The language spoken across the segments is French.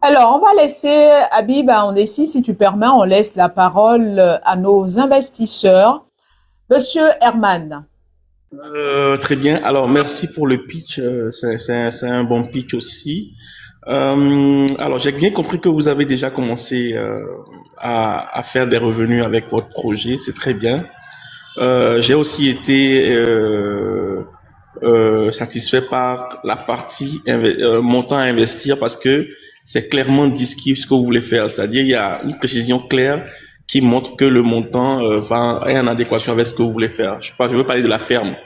Alors, on va laisser, Habib, on décide, si tu permets, on laisse la parole à nos investisseurs. Monsieur Herman. Très bien. Alors, merci pour le pitch. C'est un bon pitch aussi. Alors, j'ai bien compris que vous avez déjà commencé à faire des revenus avec votre projet. C'est très bien. J'ai aussi été satisfait par la partie montant à investir parce que c'est clairement disquis ce que vous voulez faire. C'est-à-dire, il y a une précision claire qui montre que le montant est en adéquation avec ce que vous voulez faire. Je veux parler de la ferme.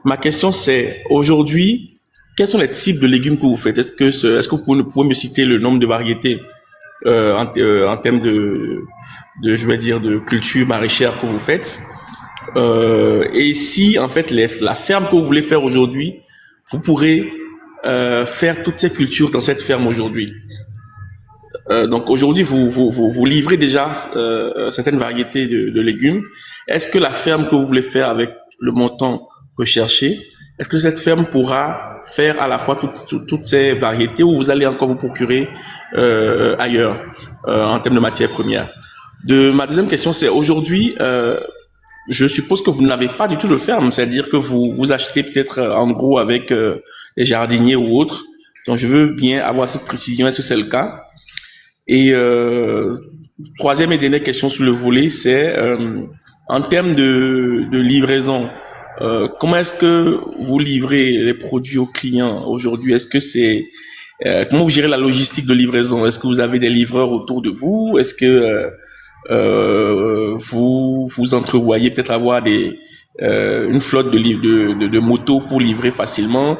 Ma question, c'est aujourd'hui, quels sont les types de légumes que vous faites? Est-ce que vous pouvez me citer le nombre de variétés en termes je vais dire, de culture maraîchère que vous faites? Et si en fait la ferme que vous voulez faire aujourd'hui, vous pourrez faire toutes ces cultures dans cette ferme aujourd'hui. Donc aujourd'hui, vous livrez déjà certaines variétés de légumes. Est-ce que la ferme que vous voulez faire avec le montant recherché, est-ce que cette ferme pourra faire à la fois toutes ces variétés ou vous allez encore vous procurer ailleurs en termes de matières premières? Ma deuxième question, c'est aujourd'hui, je suppose que vous n'avez pas du tout de ferme, c'est-à-dire que vous achetez peut-être en gros avec les jardiniers ou autres. Donc je veux bien avoir cette précision, est-ce que c'est le cas? Et troisième et dernière question sur le volet, c'est en termes de livraison, comment est-ce que vous livrez les produits aux clients aujourd'hui? Est-ce que comment vous gérez la logistique de livraison? Est-ce que vous avez des livreurs autour de vous? Est-ce que vous entrevoyez peut-être avoir une flotte de motos pour livrer facilement?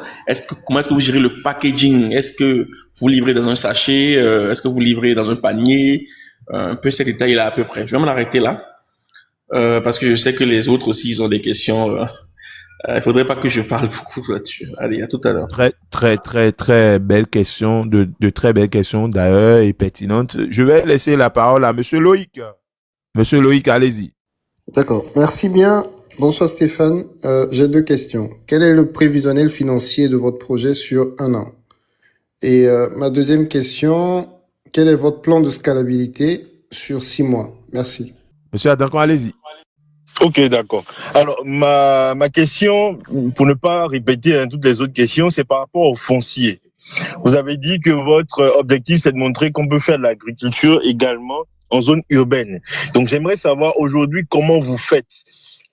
Comment est-ce que vous gérez le packaging? Est-ce que vous livrez dans un sachet? Est-ce que vous livrez dans un panier? Un peu ces détails-là à peu près. Je vais m'en arrêter là parce que je sais que les autres aussi ils ont des questions. Il faudrait pas que je parle beaucoup là-dessus. Allez, à tout à l'heure. Très belle question, de très belles questions d'ailleurs et pertinentes. Je vais laisser la parole à Monsieur Loïc. Monsieur Loïc, allez-y. D'accord, merci bien. Bonsoir Stéphane. J'ai deux questions. Quel est le prévisionnel financier de votre projet sur un an? Et ma deuxième question, quel est votre plan de scalabilité sur 6 mois? Merci. Monsieur Adanko, allez-y. Ok, d'accord. Alors, ma question, pour ne pas répéter toutes les autres questions, c'est par rapport au foncier. Vous avez dit que votre objectif, c'est de montrer qu'on peut faire de l'agriculture également en zone urbaine. Donc, j'aimerais savoir aujourd'hui comment vous faites.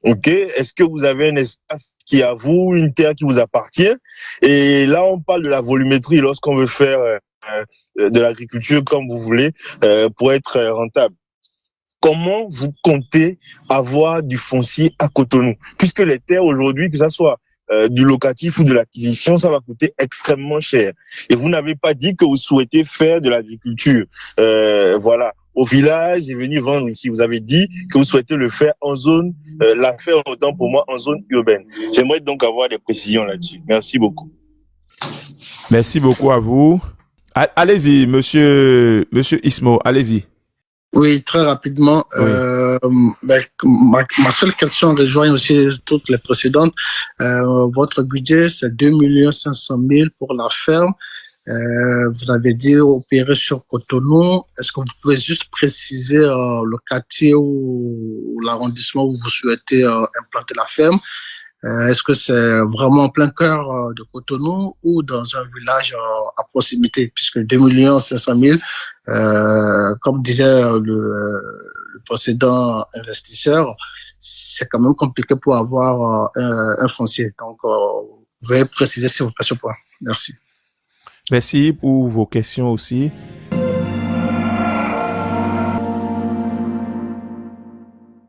Ok, est-ce que vous avez un espace qui est à vous, une terre qui vous appartient? Et là, on parle de la volumétrie lorsqu'on veut faire de l'agriculture comme vous voulez pour être rentable. Comment vous comptez avoir du foncier à Cotonou? Puisque les terres aujourd'hui, que ça soit du locatif ou de l'acquisition, ça va coûter extrêmement cher. Et vous n'avez pas dit que vous souhaitez faire de l'agriculture, voilà, au village et venir vendre ici. Vous avez dit que vous souhaitez le faire en zone, la faire autant pour moi en zone urbaine. J'aimerais donc avoir des précisions là-dessus. Merci beaucoup. Merci beaucoup à vous. Allez-y, monsieur Ismo, allez-y. Oui, très rapidement. Oui. Ma seule question rejoint aussi toutes les précédentes. Votre budget, c'est 2 500 000 pour la ferme. Vous avez dit opérer sur Cotonou. Est-ce que vous pouvez juste préciser le quartier ou l'arrondissement où vous souhaitez implanter la ferme? Est-ce que c'est vraiment en plein cœur de Cotonou ou dans un village à proximité? Puisque 2 500 000, comme disait le précédent investisseur, c'est quand même compliqué pour avoir un foncier. Donc, vous pouvez préciser s'il vous plaît ce point. Merci. Merci pour vos questions aussi.